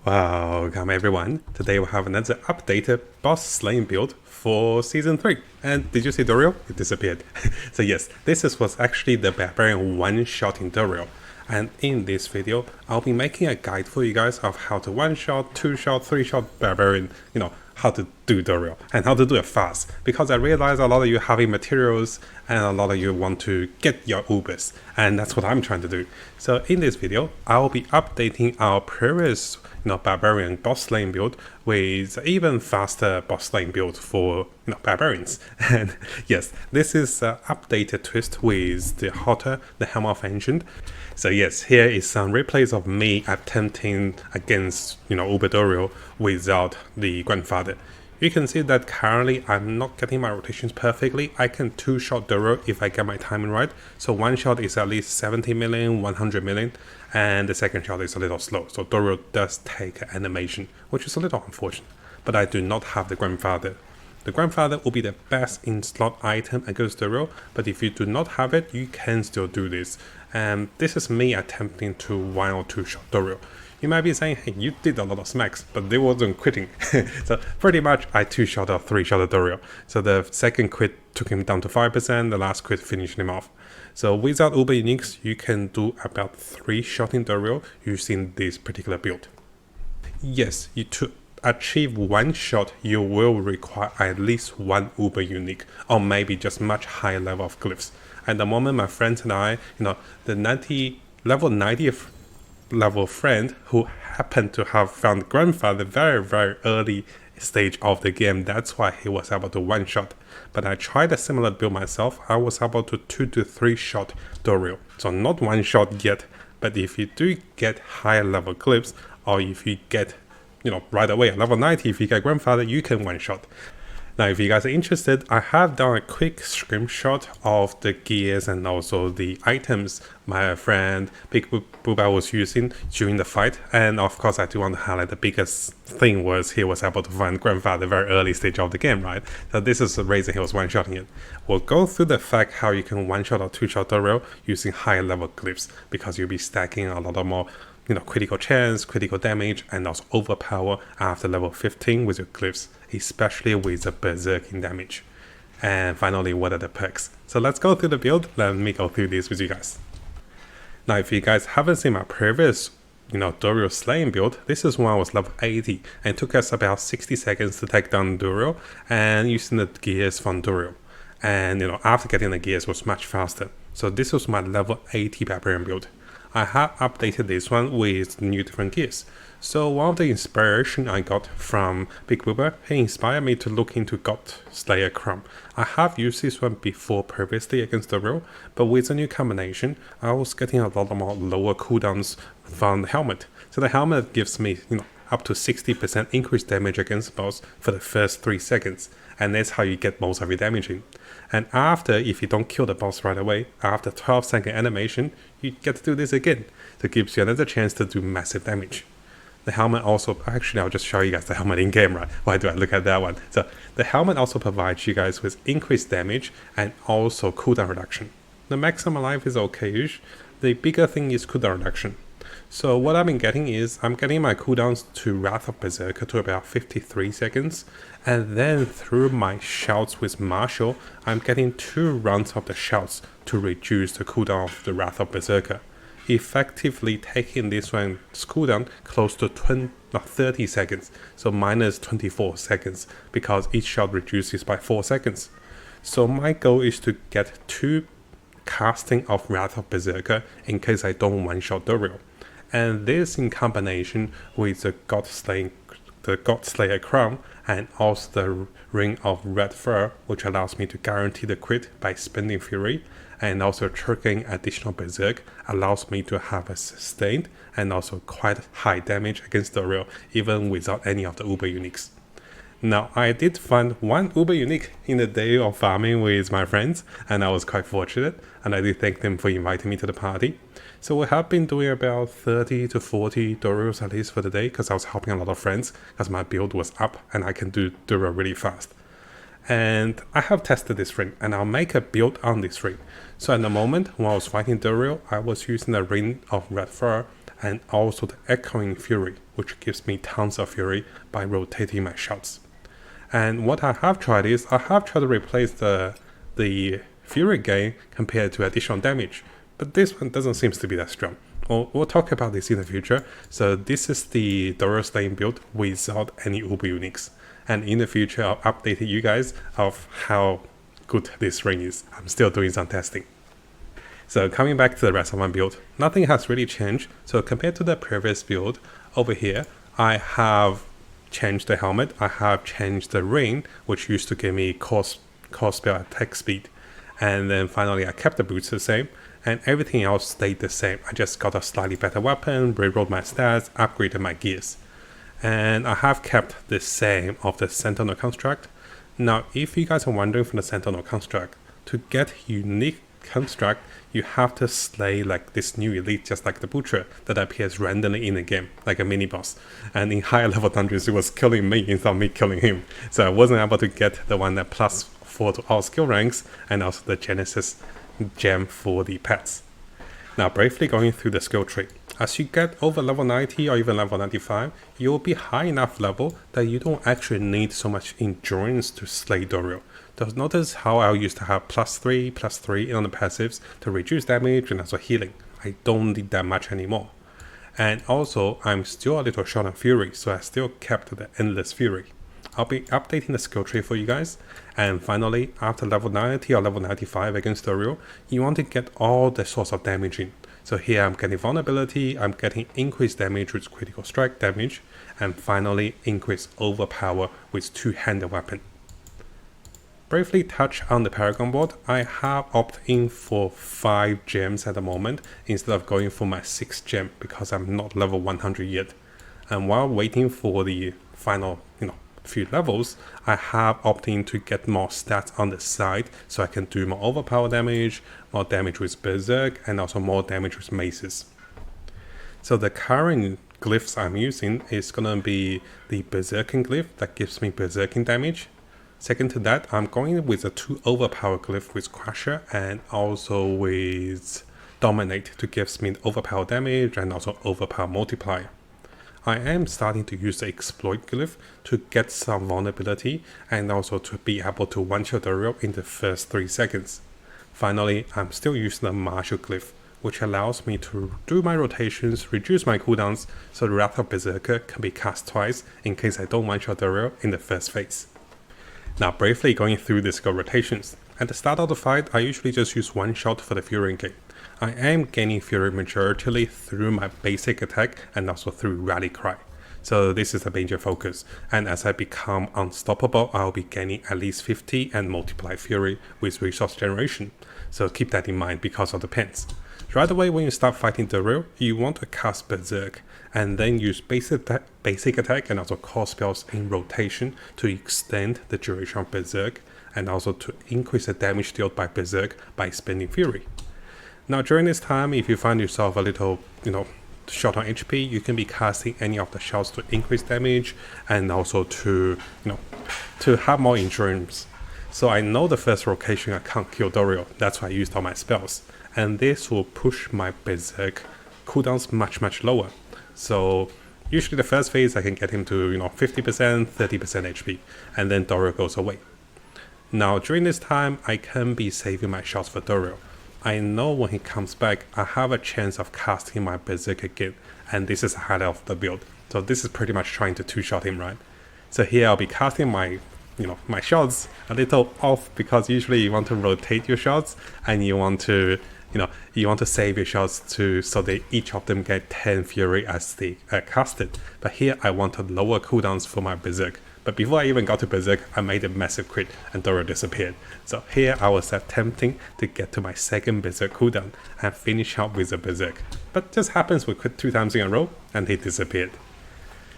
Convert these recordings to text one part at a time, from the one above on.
Welcome everyone. Today we have another updated boss slaying build for season 3. And did you see Duriel? It disappeared. So yes, was actually the Barbarian one-shot in Duriel. And in this video, I'll be making a guide for you guys of how to one-shot, two-shot, three-shot Barbarian, how to do Duriel and how to do it fast. Because I realize a lot of you having materials and a lot of you want to get your Ubers. And that's what I'm trying to do. So in this video, I'll be updating our previous Barbarian boss slaying build with even faster boss slaying build for Barbarians. And yes, this is an updated twist with the Hota, the Helm of Ancient. So yes, here is some replays of me attempting against Uber Duriel without the grandfather. You can see that currently I'm not getting my rotations perfectly. I can two-shot Duriel if I get my timing right. So one shot is at least 70 million, 100 million, and the second shot is a little slow. So Duriel does take animation, which is a little unfortunate. But I do not have the grandfather. The grandfather will be the best in slot item against Duriel, but if you do not have it, you can still do this. And this is me attempting to one or two shot Duriel. You might be saying, hey, you did a lot of smacks, but they wasn't quitting. So pretty much I two-shot or three-shot Duriel. So the second quit took him down to 5%, the last quit finished him off. So without Uber Uniques, you can do about 3-shotting Duriel using this particular build. Yes, to achieve one shot, you will require at least one Uber Unique, or maybe just much higher level of glyphs. At the moment, my friends and I, the level 90 level friend who happened to have found grandfather very early stage of the game, that's why he was able to one shot. But I tried a similar build myself. I was able to 2 to 3 shot Duriel. So not one shot yet, but if you do get higher level clips, or if you get right away at level 90, if you get grandfather, you can one shot. Now, if you guys are interested, I have done a quick screenshot of the gears and also the items my friend Big Booba was using during the fight. And of course, I do want to highlight the biggest thing was he was able to find grandfather very early stage of the game, right? So this is the reason he was one-shotting it. We'll go through the fact how you can one-shot or two-shot Duriel using higher level glyphs, because you'll be stacking a lot of more critical chance, critical damage, and also overpower after level 15 with your glyphs, especially with the berserking damage. And finally, what are the perks? So let's go through the build. Let me go through this with you guys. Now, if you guys haven't seen my previous Duriel slaying build, this is when I was level 80 and it took us about 60 seconds to take down Duriel and using the gears from Duriel. And after getting the gears was much faster. So this was my level 80 Barbarian build. I have updated this one with new different gears. So one of the inspiration I got from Big Booba, he inspired me to look into SLAYER Crown. I have used this one before previously against Duriel, but with the new combination, I was getting a lot more lower cooldowns from the helmet. So the helmet gives me up to 60% increased damage against boss for the first 3 seconds. And that's how you get most of your damage in. And after, if you don't kill the boss right away, after 12-second animation, you get to do this again. So it gives you another chance to do massive damage. The helmet also, actually I'll just show you guys the helmet in game, right? Why do I look at that one? So the helmet also provides you guys with increased damage and also cooldown reduction. The maximum life is okay-ish. The bigger thing is cooldown reduction. So what I've been getting is, I'm getting my cooldowns to Wrath of Berserker to about 53 seconds. And then through my shouts with Marshall, I'm getting 2 rounds of the shouts to reduce the cooldown of the Wrath of Berserker. Effectively taking this one's cooldown close to 30 seconds. So minus 24 seconds, because each shot reduces by 4 seconds. So my goal is to get 2 casting of Wrath of Berserker in case I don't one-shot Duriel. And this in combination with the God Slayer Crown and also the Ring of Red Fur, which allows me to guarantee the crit by spending Fury, and also triggering additional Berserk allows me to have a sustained and also quite high damage against Duriel even without any of the Uber Uniques. Now, I did find one Uber Unique in the day of farming with my friends, and I was quite fortunate, and I did thank them for inviting me to the party. So we have been doing about 30 to 40 Duriels at least for the day, because I was helping a lot of friends, because my build was up, and I can do Duriel really fast. And I have tested this ring, and I'll make a build on this ring. So at the moment, when I was fighting Duriel, I was using the Ring of Red Fur and also the Echoing Fury, which gives me tons of fury by rotating my shots. And what I have tried is, I have tried to replace the fury gain compared to additional damage, but this one doesn't seem to be that strong. We'll talk about this in the future. So this is the Duriel Slaying build without any Uber uniques. And in the future, I'll update you guys of how good this ring is. I'm still doing some testing. So coming back to the rest of my build, nothing has really changed. So compared to the previous build, over here, I have changed the helmet. I have changed the ring, which used to give me core spell attack speed. And then finally, I kept the boots the same. And everything else stayed the same. I just got a slightly better weapon, rerolled my stats, upgraded my gears. And I have kept the same of the Sentinel construct. Now, if you guys are wondering from the Sentinel construct, to get unique construct, you have to slay like this new elite, just like the Butcher, that appears randomly in the game, like a mini boss. And in higher level dungeons, it was killing me instead of me killing him. So I wasn't able to get the one that +4 to all skill ranks, and also the Genesis gem for the pets. Now, briefly going through the skill tree. As you get over level 90 or even level 95, you'll be high enough level that you don't actually need so much endurance to slay Duriel. Just notice how I used to have +3/+3 on the passives to reduce damage and also healing. I don't need that much anymore. And also, I'm still a little short on fury, so I still kept the endless fury. I'll be updating the skill tree for you guys. And finally, after level 90 or level 95 against Duriel, you want to get all the sorts of damage in. So here I'm getting vulnerability, I'm getting increased damage with critical strike damage, and finally increased overpower with two-handed weapon. Briefly touch on the Paragon board. I have opted in for 5 gems at the moment instead of going for my 6th gem because I'm not level 100 yet. And while waiting for the final, few levels, I have opted in to get more stats on the side so I can do more overpower damage, more damage with Berserk, and also more damage with maces. So the current glyphs I'm using is gonna be the Berserking glyph that gives me Berserking damage. Second to that, I'm going with a 2 overpower glyph with Crusher and also with Dominate to give me overpower damage and also overpower multiplier. I am starting to use the Exploit glyph to get some vulnerability and also to be able to one-shot Duriel in the first 3 seconds. Finally, I'm still using the Martial glyph, which allows me to do my rotations, reduce my cooldowns, so the Wrath of Berserker can be cast twice in case I don't one-shot Duriel in the first phase. Now briefly going through the skill rotations. At the start of the fight, I usually just use one shot for the Fury gain. I am gaining Fury majority through my basic attack and also through Rally Cry. So this is a major focus, and as I become unstoppable, I'll be gaining at least 50 and multiply Fury with resource generation. So keep that in mind because of the pins. Right away when you start fighting Duriel, you want to cast Berserk and then use basic attack and also core spells in rotation to extend the duration of Berserk and also to increase the damage dealt by Berserk by spending Fury. Now during this time, if you find yourself a little, short on HP, you can be casting any of the shots to increase damage and also to have more endurance. So I know the first rotation I can't kill Duriel, that's why I used all my spells. And this will push my Berserk cooldowns much lower. So usually the first phase I can get him to 50%, 30% HP, and then Duriel goes away. Now during this time, I can be saving my shots for Duriel. I know when he comes back, I have a chance of casting my Berserk again, and this is the highlight of the build. So this is pretty much trying to two-shot him, right? So here I'll be casting my my shots a little off because usually you want to rotate your shots and you want to save your shots so that each of them get 10 Fury as they casted. But here I want to lower cooldowns for my Berserk. But before I even got to Berserk, I made a massive crit and Duriel disappeared. So here I was attempting to get to my second Berserk cooldown and finish out with a Berserk. But just happens we quit 2 times in a row and he disappeared.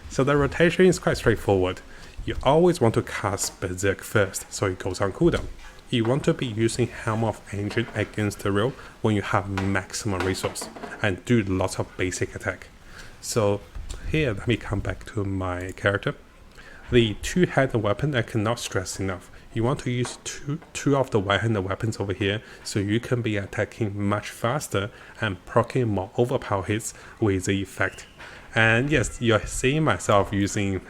So the rotation is quite straightforward. You always want to cast Berserk first so it goes on cooldown. You want to be using Helm of Ancient against Duriel when you have maximum resource and do lots of basic attack. So here, let me come back to my character. The two-handed weapon, I cannot stress enough. you want to use two of the one-handed weapons over here, so you can be attacking much faster and proccing more overpower hits with the effect. And yes, you're seeing myself using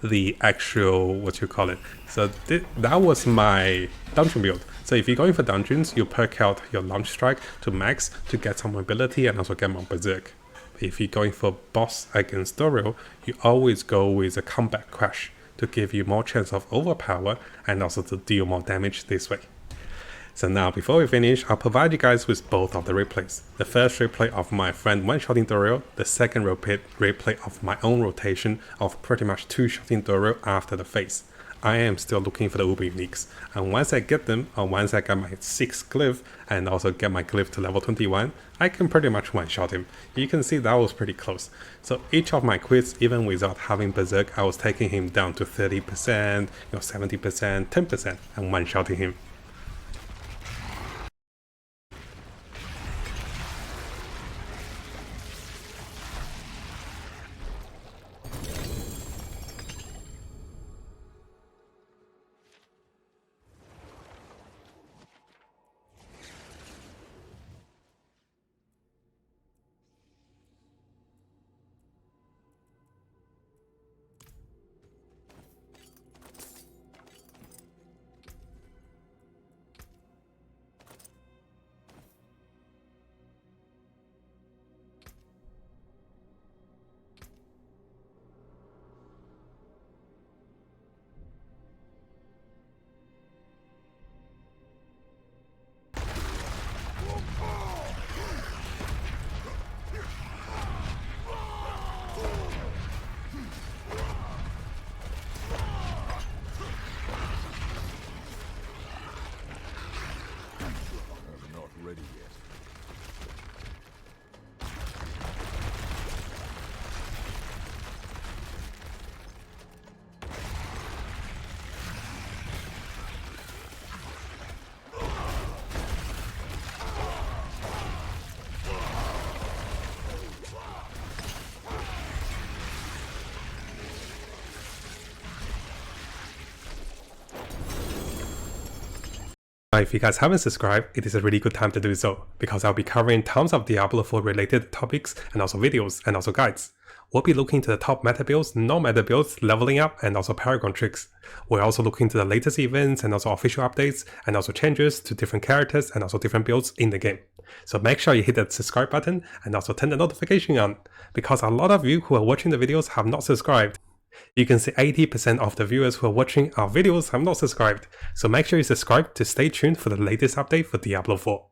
the actual, what you call it. So that was my dungeon build. So if you're going for dungeons, you perk out your launch strike to max to get some mobility and also get more berserk. If you're going for boss against Duriel, you always go with a combat crash to give you more chance of overpower and also to deal more damage this way. So now, before we finish, I'll provide you guys with both of the replays. The first replay of my friend one-shotting Duriel, the second replay of my own rotation of pretty much two-shotting Duriel after the phase. I am still looking for the Uber uniques, and once I get them, or once I get my 6th glyph, and also get my glyph to level 21, I can pretty much one-shot him. You can see that was pretty close. So each of my quits, even without having berserk, I was taking him down to 30%, 70%, 10%, and one-shotting him. If you guys haven't subscribed, it is a really good time to do so, because I'll be covering tons of Diablo 4 related topics and also videos and also guides. We'll be looking to the top meta builds, non-meta builds, leveling up, and also Paragon tricks. We're also looking to the latest events and also official updates, and also changes to different characters and also different builds in the game. So make sure you hit that subscribe button and also turn the notification on, because a lot of you who are watching the videos have not subscribed. You can see 80% of the viewers who are watching our videos have not subscribed, so make sure you subscribe to stay tuned for the latest update for Diablo 4.